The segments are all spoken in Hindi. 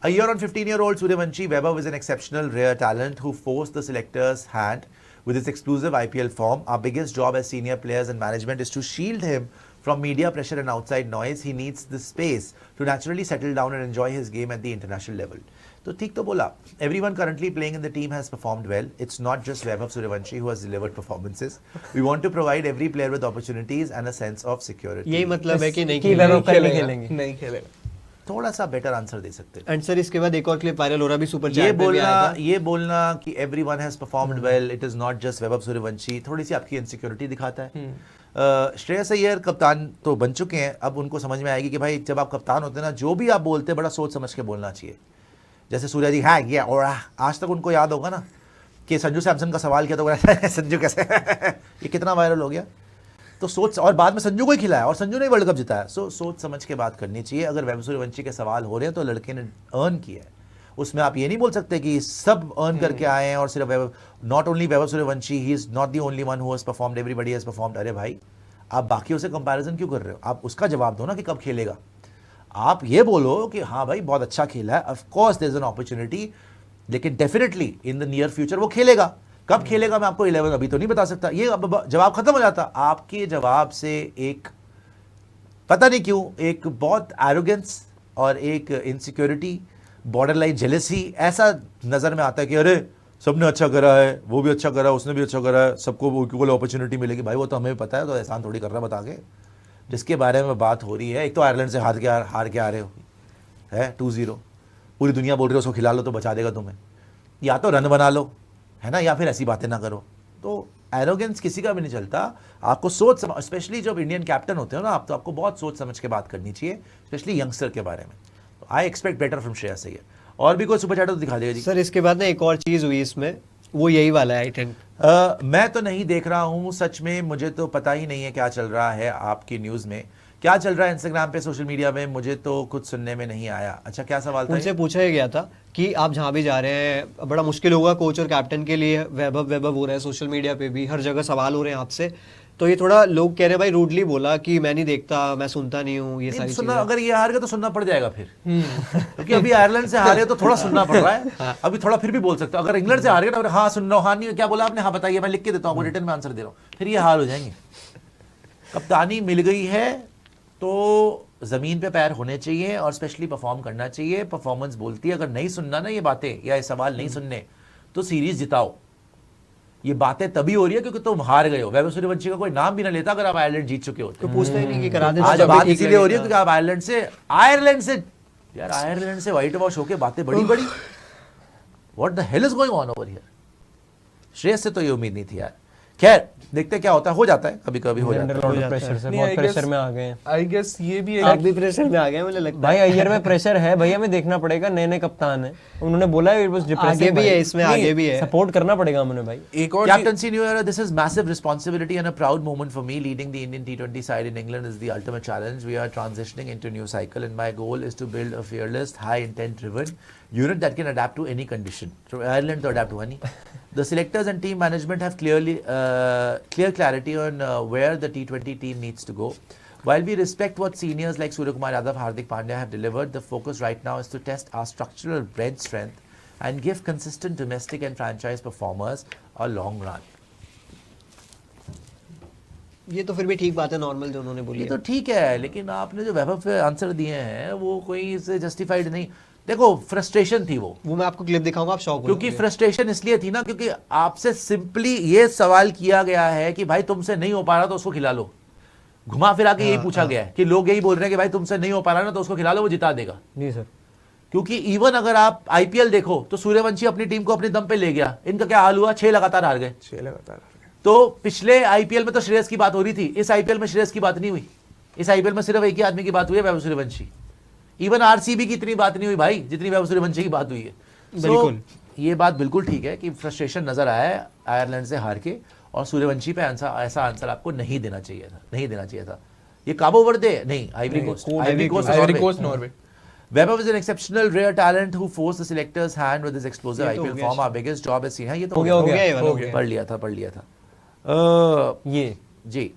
A year on 15-year-old Suryavanshi Vaibhav is an exceptional, rare talent who forced the selector's hand with his exclusive IPL form. Our biggest job as senior players and management is to shield him from media pressure and outside noise. He needs the space to naturally settle down and enjoy his game at the international level. तो ठीक तो बोला. Everyone currently playing in the team has performed well. It's not just Vaibhav Suryavanshi who has delivered performances. We want to provide every player with opportunities and a sense of security. यही मतलब है कि नहीं खेलेंगे नहीं खेलेगा. थोड़ा सा बेटर आंसर दे सकते हैं. एंड सर इसके बाद एक और क्लिप वायरल हो रहा भी सुपर चैट पे भी आया था. ये बोलना कि everyone has performed well, it is not just Vaibhav Suryavanshi, थोड़ी सी आपकी इनसिक्योरिटी दिखाता है. श्रेयस अय्यर कप्तान तो बन चुके हैं, अब उनको समझ में आएगी कि भाई जब आप कप्तान होते हैं ना, जो भी आप बोलते हैं बड़ा सोच समझ के बोलना चाहिए. जैसे सूर्या जी हाँ ये और आज तक उनको याद होगा ना कि संजू सैमसन का सवाल किया तो संजू कैसे ये कितना वायरल हो गया. तो सोच, और बाद में संजू को ही खिलाया और संजू ने वर्ल्ड कप जिताया. सोच समझ के बात करनी चाहिए. अगर वैभव सूर्यवंशी के सवाल हो रहे हैं तो लड़के ने अर्न किया है, उसमें आप ये नहीं बोल सकते कि सब अर्न करके आए हैं और सिर्फ Vaibhav. Not only Vaibhav Suryavanshi, he is not the only one who has performed, everybody has performed. अरे भाई आप बाकियों से कंपैरिजन क्यों कर रहे हो? आप उसका जवाब दो ना कि कब खेलेगा. आप ये बोलो कि हाँ भाई बहुत अच्छा खेला है, of course there is an opportunity, लेकिन definitely in the near future वो खेलेगा. कब खेलेगा मैं आपको 11 अभी तो नहीं बता सकता. ये जवाब खत्म हो जाता. आपके जवाब से एक पता नहीं क्यों एक बहुत एरोगेंस और एक इनसिक्योरिटी, बॉर्डर लाइन जेलसी ऐसा नजर में आता है कि अरे सबने अच्छा करा है, वो भी अच्छा करा है, उसने भी अच्छा करा है, सबको इक्वल अपॉर्चुनिटी मिलेगी. भाई वो तो हमें भी पता है, तो एहसान थोड़ी कर रहा है बता के. जिसके बारे में बात हो रही है, एक तो आयरलैंड से हार के आ रहे हो है 2-0, पूरी दुनिया बोल रही है उसको खिला लो तो बचा देगा तुम्हें. या तो रन बना लो है ना, या फिर ऐसी बातें ना करो. तो एरोगेंस किसी का भी नहीं चलता. आपको सोच समझ, स्पेशली जब इंडियन कैप्टन होते हो ना आप, तो आपको बहुत सोच समझ के बात करनी चाहिए, स्पेशली यंगस्टर के बारे में. तो I expect better from Shreyas Iyer. और भी कोई सुपर चैट तो दिखा देगा जी. सर इसके बाद ना एक और चीज हुई इसमें, वो यही वाला है आई थिंक. मैं तो नहीं देख रहा हूँ सच में, मुझे तो पता ही नहीं है क्या चल रहा है आपकी न्यूज़ में, क्या चल रहा है इंस्टाग्राम पे, सोशल मीडिया में. मुझे तो कुछ सुनने में नहीं आया. अच्छा क्या सवाल था? उनसे पूछा गया था कि आप जहाँ भी जा रहे हैं बड़ा मुश्किल होगा कोच और कैप्टन के लिए, वैभव हो रहा है सोशल मीडिया पे भी, हर जगह सवाल हो रहे हैं आपसे. तो ये थोड़ा लोग कह रहे हैं भाई रूडली बोला कि मैं नहीं देखता, मैं सुनता नहीं हूँ, ये सारी चीजें. अगर ये हार गया तो सुनना पड़ जाएगा फिर, क्योंकि अभी आयरलैंड से हारे तो थोड़ा सुनना पड़ रहा है. अभी थोड़ा फिर भी बोल सकते हो. अगर इंग्लैंड से हार गया तो हाँ सुन रहा हूँ, हाँ नहीं क्या बोला आपने, हाँ बताइए मैं लिख के देता हूँ, रिटर्न में आंसर दे रहा हूँ, फिर ये हाल हो जाएंगे. कप्तानी मिल गई है तो जमीन पे पैर होने चाहिए और स्पेशली परफॉर्म करना चाहिए. परफॉर्मेंस बोलती है. अगर नहीं सुनना ना ये बातें या ये सवाल नहीं सुनने तो सीरीज जिताओ. ये बातें तभी हो रही है क्योंकि तुम हार गए हो. वैभव सूर्यवंशी का कोई नाम भी ना लेता अगर आप आयरलैंड जीत चुके होते. तो पूछते ही नहीं कि करा देना. आज बात इसीलिए हो रही है क्योंकि आप आयरलैंड से यार आयरलैंड से व्हाइट वॉश होके बातें बड़ी what the hell is going on over here. Shreyas से तो ये उम्मीद नहीं थी यार. खैर देखते क्या होता है, हो जाता है कभी कभी हो जाता है. प्रेशर में आ गए. आई गेस ये भी आप भी प्रेशर में आ गए मुझे लगता है. भाई अय्यर में प्रेशर है भैया, हमें देखना पड़ेगा, नए कप्तान है, उन्होंने बोला है आगे भी है, इसमें आगे भी है, सपोर्ट करना पड़ेगा हमें भाई. एक और captaincy new year, this is massive responsibility and a proud moment for me. Leading the Indian T20 side in England is the ultimate challenge. We are transitioning into new cycle and my goal is to build a fearless, high intent driven unit that can adapt to any condition. So Ireland to adapt to any. The selectors and team management have clear clarity on where the T20 team needs to go. While we respect what seniors like Suryakumar Yadav, Hardik Pandya have delivered, the focus right now is to test our structural bench strength and give consistent domestic and franchise performers a long run. ये तो फिर भी ठीक बात है, नॉर्मल जो उन्होंने बोली. ये तो ठीक है, लेकिन आपने जो वैभव पे आंसर दिए हैं वो कोई इससे जस्टिफाइड नहीं. देखो फ्रस्ट्रेशन थी वो मैं आपको क्लिप दिखाऊंगा, आप शॉक. क्योंकि फ्रस्ट्रेशन इसलिए थी ना क्योंकि आपसे सिंपली ये सवाल किया गया है कि भाई तुमसे नहीं हो पा रहा तो उसको खिला लो. घुमा फिरा के यही पूछा गया है कि लोग यही बोल रहे हैं कि भाई तुमसे नहीं हो पा रहा ना तो उसको खिला लो, वो जिता देगा. जी सर. क्योंकि इवन अगर आप आईपीएल देखो तो सूर्यवंशी अपनी टीम को अपने दम पे ले गया. इनका क्या हाल हुआ, 6 लगातार हार गए. तो पिछले आईपीएल में तो श्रेयस की बात हो रही थी, इस आईपीएल में श्रेयस की बात नहीं हुई. इस आईपीएल में सिर्फ एक ही आदमी की बात हुई है, वैभव सूर्यवंशी. इवन आरसीबी की इतनी बात नहीं हुई भाई जितनी वैभव सूर्यवंशी की बात हुई है. बिल्कुल ये बात बिल्कुल ठीक है कि फ्रस्ट्रेशन नजर आया है आयरलैंड से हार के, और सूर्यवंशी पे ऐसा आंसर आपको नहीं देना चाहिए था. ये काबो वर्दे नहीं, Ivory Coast, Norway. Vaibhav is an exceptional, rare talent who forced the selector's hand with his explosive IPL form. Our biggest job is seen. हाँ ये तो हो गया. पढ़ लिया था. ये जी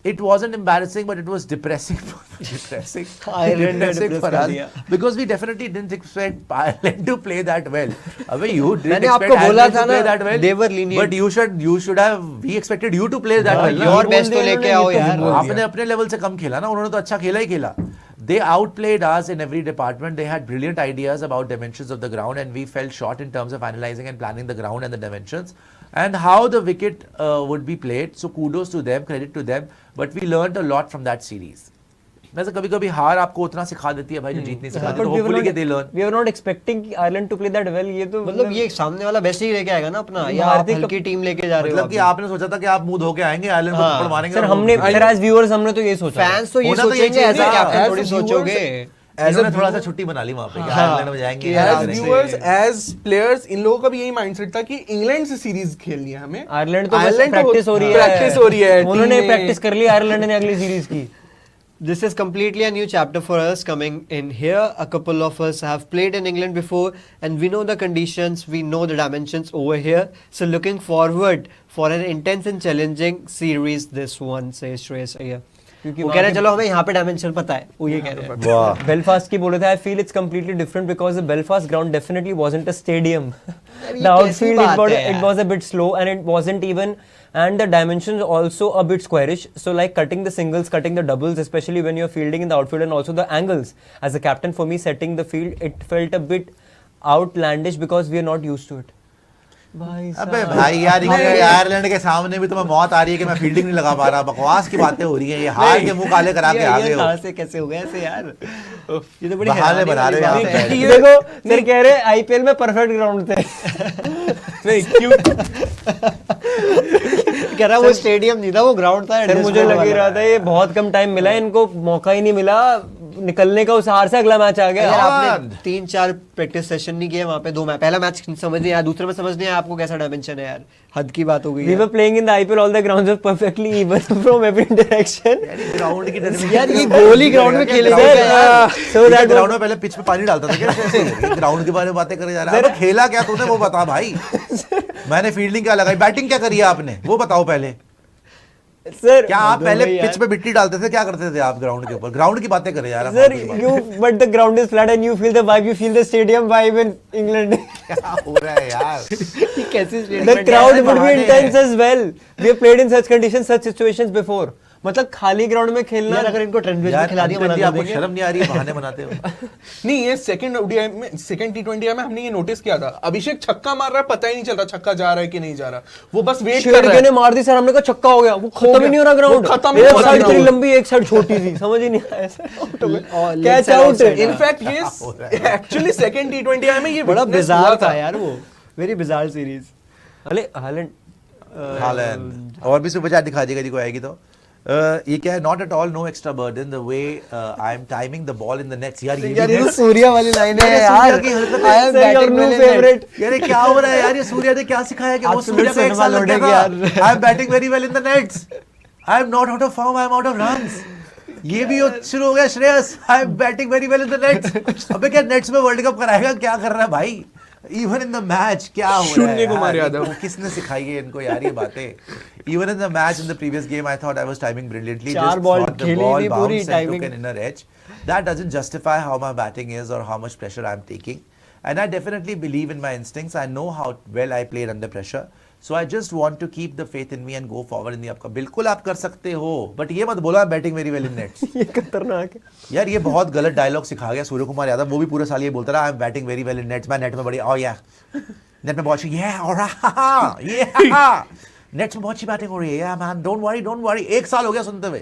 It wasn't embarrassing, but it was depressing. depressing. Ireland ने depressing depress for कर us दिया। because we definitely didn't expect Ireland to play that well. अबे you didn't मैंने expect आपको बोला Ireland था to play ना, that well. they were lenient. But you should have. We expected you to play that well. your ना? best तो लेके आओ यार। आपने अपने लेवल से कम खेला ना, उन्होंने तो अच्छा खेला ही खेला. They outplayed us in every department. They had brilliant ideas about dimensions of the ground, and we fell short in terms of analyzing and planning the ground and the dimensions and how the wicket would be played. So kudos to them, credit to them. But we learned a lot from that series. वैसे कभी-कभी हार आपको उतना सिखा देती है भाई जो जीत नहीं सिखाती. तो hopefully कि they learn. We were not expecting Ireland to play that well. ये तो मतलब ये सामने वाला बेस्ट ही लेके आएगा ना अपना, या आप भारतीय हल्की टीम लेके जा रहे हो. मतलब कि आपने सोचा था कि आप मुंह धो के आएंगे आयरलैंड को थप्पड़ मारेंगे. सर और हमने वो- सर एज व्यूअर्स हमने तो ये सोचा. फैंस तो ये होना तो यही सोचेंगे, एज चाहिए अ ना. कैप्टन As थोड़ी viewers- सोचोगे. इन्होंने थोड़ा सा छुट्टी बना ली वहाँ पे कि आयरलैंड में जाएंगे. हाँ, एज आयरलैंड से- व्यूअर्स एज प्लेयर्स इन लोगों का भी यही माइंडसेट था कि इंग्लैंड से सीरीज खेलनी है हमें. आयरलैंड तो Ireland प्रैक्टिस हो रही है. प्रैक्टिस हो रही है. उन्होंने टीम में- प्रैक्टिस कर ली आयरलैंड ने अगली सीरीज की. This is completely a new chapter for us coming in here. A couple of us have played in England before and we know the conditions, we know the dimensions over here. So looking forward for an intense and challenging series this one, says Shreyas Iyer. क्योंकि वो वहाँ कह रहे हैं के- चलो हमें यहाँ पे डायमेंशन पता है, वो ये कह रहे हैं. वाह. Belfast की बोले थे, I feel it's completely different because the Belfast ground definitely wasn't a stadium. ये The कैसी outfield बात है it यार? was a bit slow and it wasn't even, and the dimensions also a bit squarish. So like cutting the singles, cutting the doubles, especially when you're fielding in the outfield, and also the angles. As a captain, for me setting the field, it felt a bit outlandish because we are not used to it. भाई अबे भाई यार आयरलैंड के सामने भी तुम्हें मौत आ रही है कि मैं फील्डिंग नहीं लगा पा रहा. बकवास की बातें हो रही हैं. ये हार के मुंह काले करा के आ गए हो. कहाँ से कैसे हो गए ऐसे यार? ये तो बड़ी बहाने हैरानी बना वाली रहे हो बात आप है. बैठ ये देखो सर कह रहे आईपीएल में परफेक्ट ग्राउंड थे. नहीं क्यों कह रहा वो स्टेडियम नहीं था, वो ग्राउंड था. सर मुझे लग ही रहा था ये बहुत कम टाइम मिला है इनको, मौका ही नहीं मिला निकलने का. उस हार से अगला मैच आ गया. यार हाँ। आपने 3-4 प्रैक्टिस सेशन नहीं किए वहाँ पे, 2 मैच. पहला मैच समझ नहीं आया, दूसरे में समझ नहीं आया आपको कैसा डायमेंशन है यार. हद की बात हो गई We were playing in the IPL, all the grounds were perfectly even from every direction. Ground की तरफ यार ये गोल ही ग्राउंड में खेलेगा Sir, यार. so that ग्राउंड में पहले पिच पे पानी डालता था क्या? ग्राउंड के बारे में बातें करे जा रहा है. अबे खेला क्या तूने वो बता भाई. मैंने फील्डिंग क्या लगाई, बैटिंग क्या करी है आपने वो बताओ पहले. सर क्या आप पहले यार. पिच पे मिट्टी डालते थे, क्या करते थे आप ग्राउंड के ऊपर? ग्राउंड की बातें करे यार. Sir, but the ground is flat and you feel the vibe, you feel the stadium vibe in England. क्या हो रहा है यार? ये कैसी The statement crowd है? would be बहाने intense हैं. as well. We have played in such conditions, such situations before. मतलब खाली ग्राउंड में खेलना. यार अगर इनको ट्रेंड में यार खिला दिया, मना अंकल जी, कर आपको देंगे. शर्म नहीं आ रही है? बहाने बनाते हो. नहीं ये सेकंड ओडीआई में सेकंड टी20 में हमने ये नोटिस किया था. अभिषेक छक्का मार रहा है, पता ही नहीं चल रहा छक्का जा रहा है कि नहीं जा रहा. वो बस वेट कर रहा शेरगे है. ने मार दी सर, हमने कहा छक्का हो गया. वो खत्म ही नहीं हो रहा वो ग्राउंड. खत्म ही एक नहीं हो रहा साइड इतनी ground. लंबी, एक साइड छोटी सी, समझ ही नहीं आया sir. leg catch side, out. outside. In fact ये एक्चुअली सेकंड टी20 में ये बड़ा witness बिजार हुआ था यार वो. Very bizarre series. अरे हालैंड हालैंड और भी सुपर चैट दिखा दीजिएगा जी को आएगी तो. ये क्या है? Not at all know extra burden the way I am timing the ball in the nets. यार ये यार ये भी तो सूर्या वाली लाइन है सूर्या यार. की हरकत I है. am Sir, your batting new well in net. favorite. यार ये क्या हो रहा है यार? ये सूर्या ने क्या सिखाया कि आज वो तो सूर्या फिर का एक सिनेमा साल लग गया लौटेगी था. यार. आई am batting very well in the nets. I am not out of form, I am out of runs. ये भी शुरू हो गया श्रेयस. आई am batting very well in the nets. अबे क्या नेट्स में वर्ल्ड कप कराएगा? क्या कर रहा है भाई? इवन इन द मैच क्या हो रहा है शून्य यार? कुमार यादव. इनको किसने सिखाई है इनको यार ये बातें? Even in the match in the previous game, I thought I was timing brilliantly. चार Just ball thought the खेली ball नहीं पूरी bounced and timing. took an inner edge. That doesn't justify how my batting is or how much pressure I'm taking. And I definitely believe in my instincts. I know how well I played under pressure. So I just want to keep the faith in me and go forward in the upcoming. बिल्कुल आप कर सकते हो, but ये मत बोलो I'm batting very well in nets. ये खतरनाक है. यार ये बहुत गलत डायलॉग सिखा गया सूर्य कुमार यादव. वो भी पूरे साल ये बोलता रहा I'm batting very well in nets. मैं नेट में बड़ी oh yeah, नेट में बहुत अच्छी yeah और yeah नेट्स में बहुत अच्छी बैटिंग हो रही है. यार मैन डोंट वरी. एक साल हो गया सुनते हुए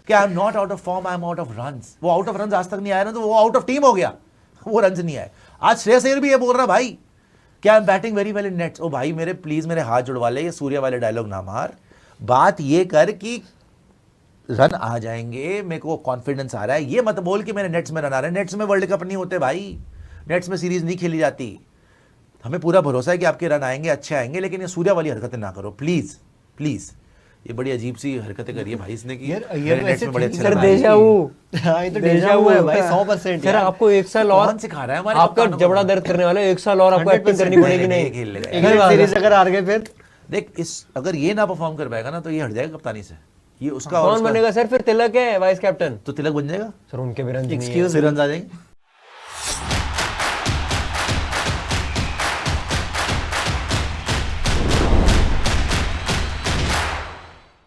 कि I am not out of form, I am out of runs. वो आउट ऑफ रन्स आज तक नहीं आया ना, तो वो आउट ऑफ टीम हो गया. वो रन्स नहीं आए. आज श्रेयस अय्यर भी ये बोल रहा भाई कि I am batting very well in nets. ओ भाई मेरे प्लीज मेरे हाथ जुड़वा ले. ये सूर्या वाले डायलॉग ना मार. बात ये कर कि रन आ जाएंगे, मेरे को कॉन्फिडेंस आ रहा है. ये मत बोल कि मेरे नेट्स में रन आ रहे हैं. नेट्स में वर्ल्ड कप नहीं होते भाई. नेट्स में सीरीज नहीं खेली जाती. हमें पूरा भरोसा है कि आपके रन आएंगे, अच्छे आएंगे, लेकिन ये सूर्या वाली हरकतें ना करो प्लीज प्लीज. ये बड़ी अजीब सी हरकतें करी है भाई इसने की. यार, मेरे तो नेट्स ऐसे में बड़े थी अच्छे सर रन आए. देजा वो. हाँ ये तो डेजा हुआ है भाई 100%. सर आपको एक साल और कौन सिखा रहा है हमारे आपका कप्तानों को? जबड़ा दर्द करने वाला है. एक साल और आपको 100% एक्टिंग करनी पड़ेगी. नहीं, नहीं खेल लेगा. इंग्लैंड सीरीज अगर हार गए फिर देख इस अगर ये ना परफॉर्म कर पाएगा ना तो ये हट जाएगा कप्तानी से. ये उसका और कौन उसका- बनेगा सर फिर? तिलक है वाइस कैप्टन, तो तिलक बन जाएगा, सर उनके भी रन नहीं है। Excuse फिर रन आ जाएंगे।